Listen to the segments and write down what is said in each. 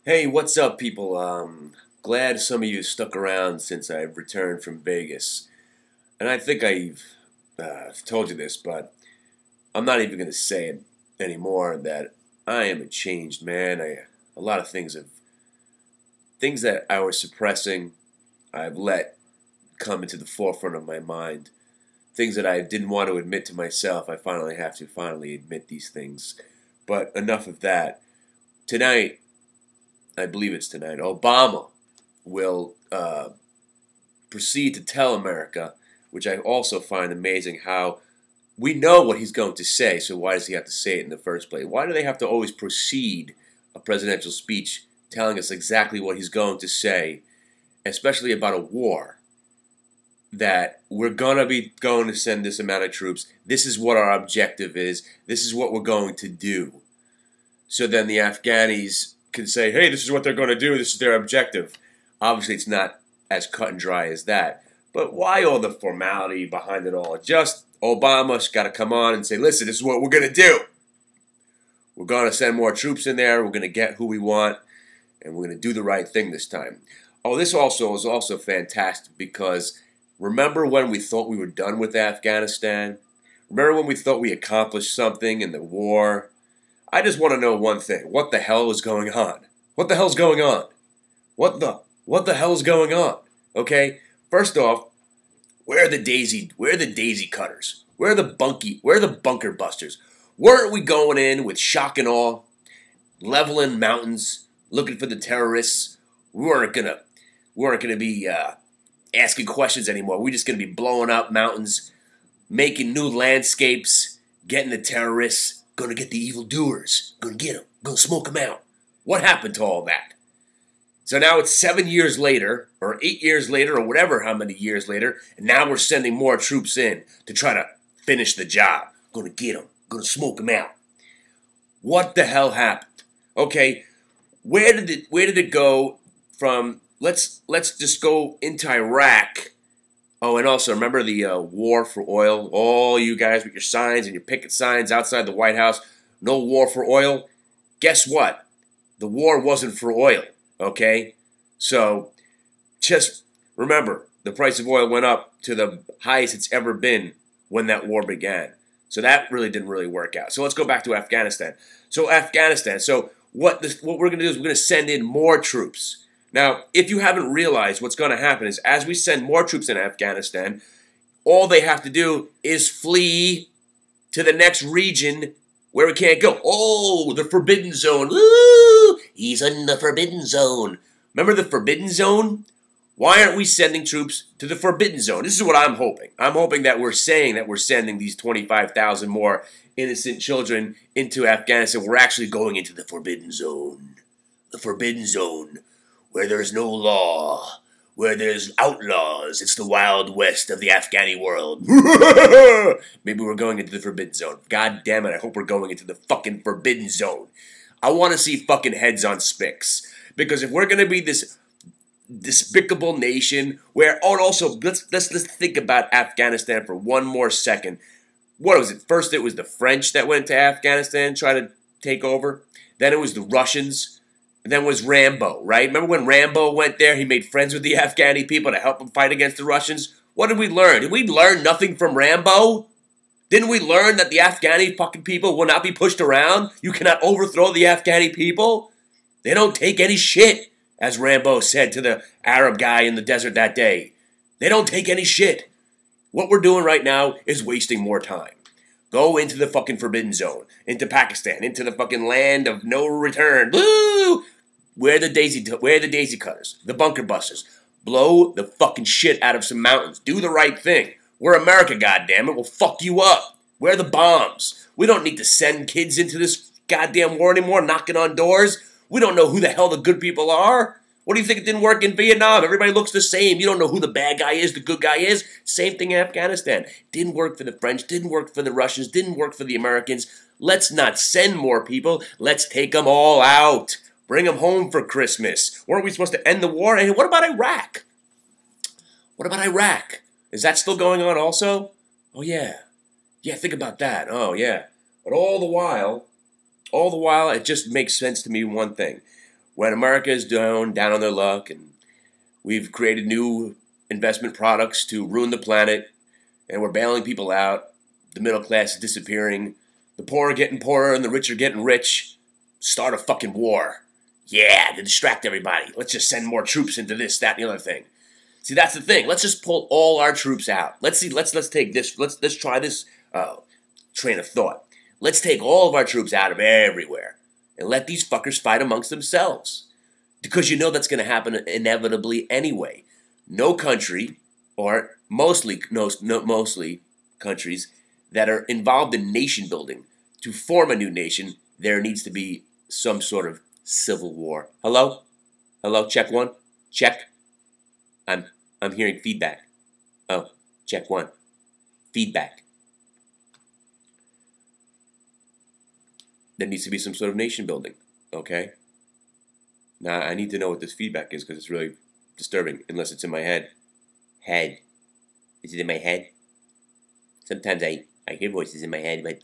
Hey, what's up, people? Glad some of you stuck around since I've returned from Vegas. And I think I've told you this, but I'm not even going to say it anymore that I am a changed man. A lot of things that I was suppressing, I've let come into the forefront of my mind. Things that I didn't want to admit to myself, I finally have to finally admit these things. But enough of that. Tonight, I believe it's tonight, Obama will proceed to tell America, which I also find amazing, how we know what he's going to say, so why does he have to say it in the first place? Why do they have to always proceed a presidential speech telling us exactly what he's going to say, especially about a war that we're going to be going to send this amount of troops, this is what our objective is, this is what we're going to do. So then the Afghanis can say, hey, this is what they're going to do, this is their objective. Obviously, it's not as cut and dry as that. But why all the formality behind it all? Just Obama's got to come on and say, listen, this is what we're going to do. We're going to send more troops in there. We're going to get who we want. And we're going to do the right thing this time. Oh, this also is also fantastic because remember when we thought we were done with Afghanistan? Remember when we thought we accomplished something in the war? I just want to know one thing. What the hell is going on? What the hell's going on? What the hell is going on? Okay? First off, where are the daisy cutters? Where are the bunker busters? Weren't we going in with shock and awe, leveling mountains, looking for the terrorists? We weren't gonna be asking questions anymore. We're just gonna be blowing up mountains, making new landscapes, getting the terrorists, gonna get the evildoers, gonna get them, gonna smoke them out. What happened to all that? So now it's 7 years later, or 8 years later, or whatever how many years later, and now we're sending more troops in to try to finish the job. Gonna get them, gonna smoke them out. What the hell happened? Okay, where did it go from? Let's just go into Iraq. Oh, and also remember the war for oil. All you guys with your signs and your picket signs outside the White House. No war for oil. Guess what? The war wasn't for oil. Okay? So, just remember, the price of oil went up to the highest it's ever been when that war began. So that really didn't really work out. So let's go back to Afghanistan. So what we're going to do is we're going to send in more troops. Now, if you haven't realized, what's going to happen is as we send more troops in Afghanistan, all they have to do is flee to the next region where we can't go. Oh, the Forbidden Zone. Woo! He's in the Forbidden Zone. Remember the Forbidden Zone? Why aren't we sending troops to the Forbidden Zone? This is what I'm hoping. I'm hoping that we're saying that we're sending these 25,000 more innocent children into Afghanistan. We're actually going into the Forbidden Zone. The Forbidden Zone, where there's no law, where there's outlaws. It's the Wild West of the Afghani world. Maybe we're going into the Forbidden Zone. God damn it, I hope we're going into the fucking Forbidden Zone. I want to see fucking heads on spicks. Because if we're going to be this despicable nation where, oh, and also, let's think about Afghanistan for one more second. What was it? First it was the French that went to Afghanistan, tried to take over. Then it was the Russians. And then was Rambo, right? Remember when Rambo went there? He made friends with the Afghani people to help them fight against the Russians. What did we learn? Did we learn nothing from Rambo? Didn't we learn that the Afghani fucking people will not be pushed around? You cannot overthrow the Afghani people? They don't take any shit, as Rambo said to the Arab guy in the desert that day. They don't take any shit. What we're doing right now is wasting more time. Go into the fucking Forbidden Zone, into Pakistan, into the fucking land of no return. Woo! Where are the daisy cutters, the bunker busters? Blow the fucking shit out of some mountains. Do the right thing. We're America, goddammit. We'll fuck you up. Where are the bombs? We don't need to send kids into this goddamn war anymore, knocking on doors. We don't know who the hell the good people are. What do you think it didn't work in Vietnam? Everybody looks the same. You don't know who the bad guy is, the good guy is. Same thing in Afghanistan. Didn't work for the French, didn't work for the Russians, didn't work for the Americans. Let's not send more people. Let's take them all out. Bring them home for Christmas. Weren't we supposed to end the war? And what about Iraq? What about Iraq? Is that still going on also? Oh, yeah. Yeah, think about that. Oh, yeah. But all the while, it just makes sense to me one thing. when America is down on their luck, and we've created new investment products to ruin the planet, and we're bailing people out, the middle class is disappearing, the poor are getting poorer and the rich are getting rich, start a fucking war. Yeah, to distract everybody. Let's just send more troops into this, that, and the other thing. See, that's the thing. Let's just pull all our troops out. Let's take this. Let's try this train of thought. Let's take all of our troops out of everywhere and let these fuckers fight amongst themselves. Because you know that's going to happen inevitably anyway. No country, or mostly countries that are involved in nation building, to form a new nation, there needs to be some sort of civil war. Hello? Hello? Check one? Check? I'm hearing feedback. Oh, check one. Feedback. There needs to be some sort of nation building, okay? Now, I need to know what this feedback is because it's really disturbing, unless it's in my head. Head. Is it in my head? Sometimes I hear voices in my head, but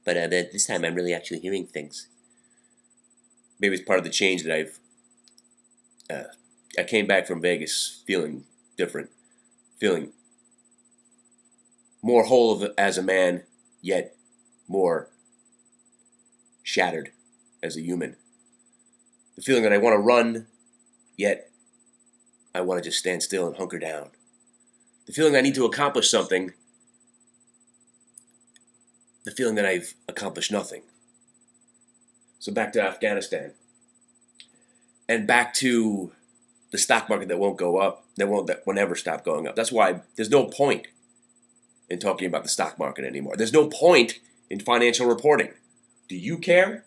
this time I'm really actually hearing things. Maybe it's part of the change that I came back from Vegas feeling different, feeling more whole as a man, yet more shattered as a human. The feeling that I want to run, yet I want to just stand still and hunker down. The feeling I need to accomplish something, the feeling that I've accomplished nothing. So back to Afghanistan. And back to the stock market that won't go up, that won't never stop going up. That's why there's no point in talking about the stock market anymore. There's no point in financial reporting. Do you care?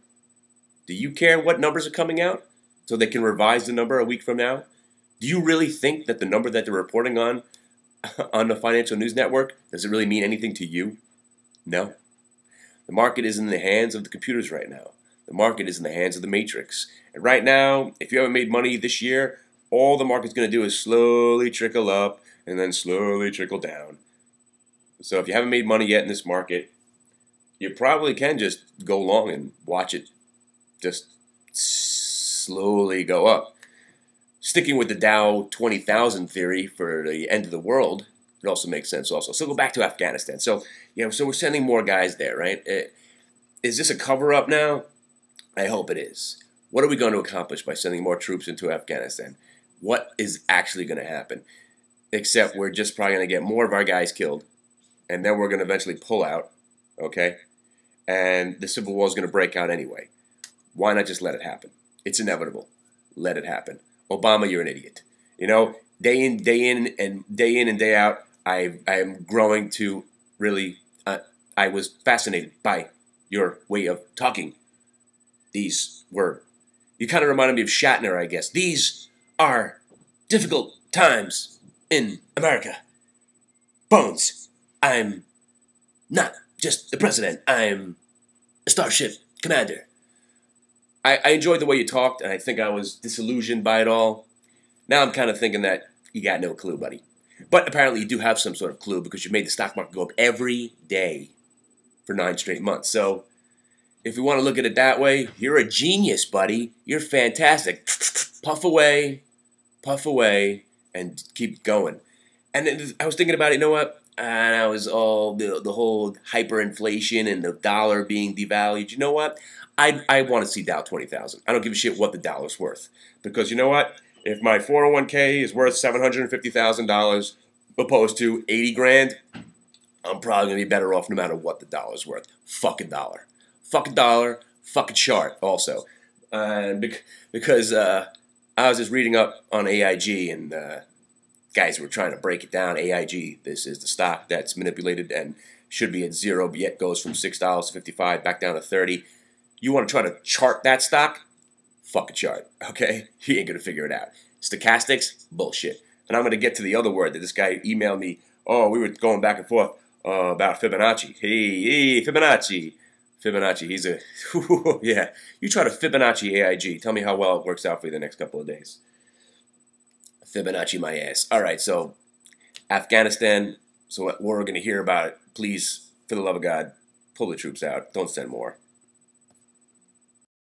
Do you care what numbers are coming out so they can revise the number a week from now? Do you really think that the number that they're reporting on the Financial News Network, does it really mean anything to you? No. The market is in the hands of the computers right now. The market is in the hands of the matrix. And right now, if you haven't made money this year, all the market's going to do is slowly trickle up and then slowly trickle down. So if you haven't made money yet in this market, you probably can just go long and watch it just slowly go up. Sticking with the Dow 20,000 theory for the end of the world, it also makes sense also. So go back to Afghanistan. So we're sending more guys there, right? Is this a cover-up now? I hope it is. What are we going to accomplish by sending more troops into Afghanistan? What is actually going to happen? Except we're just probably going to get more of our guys killed, and then we're going to eventually pull out, okay? And the civil war is going to break out anyway. Why not just let it happen? It's inevitable. Let it happen. Obama, you're an idiot. You know, day in and day out, I am growing to really, I was fascinated by your way of talking. You kind of reminded me of Shatner, I guess. These are difficult times in America. Bones, I'm not just the president. I'm a starship commander. I enjoyed the way you talked, and I think I was disillusioned by it all. Now I'm kind of thinking that you got no clue, buddy. But apparently you do have some sort of clue because you made the stock market go up every day for 9 straight months. So if we want to look at it that way, you're a genius, buddy. You're fantastic. Puff away, and keep going. And then I was thinking about it, you know what? And I was all the whole hyperinflation and the dollar being devalued. You know what? I want to see Dow 20,000. I don't give a shit what the dollar's worth. Because you know what? If my 401k is worth $750,000 opposed to 80 grand, I'm probably going to be better off no matter what the dollar's worth. Fuck a dollar. Fuck a dollar. Fuck a chart also. Because I was just reading up on AIG, and guys were trying to break it down. AIG, this is the stock that's manipulated and should be at 0, but yet goes from $6 to 55 back down to 30. You want to try to chart that stock? Fuck a chart, okay? You ain't going to figure it out. Stochastics? Bullshit. And I'm going to get to the other word that this guy emailed me. Oh, we were going back and forth about Fibonacci. Hey, Fibonacci. Fibonacci, he's a... yeah. You try to Fibonacci AIG. Tell me how well it works out for you the next couple of days. Fibonacci my ass. All right, so Afghanistan. So we're going to hear about it. Please, for the love of God, pull the troops out. Don't send more.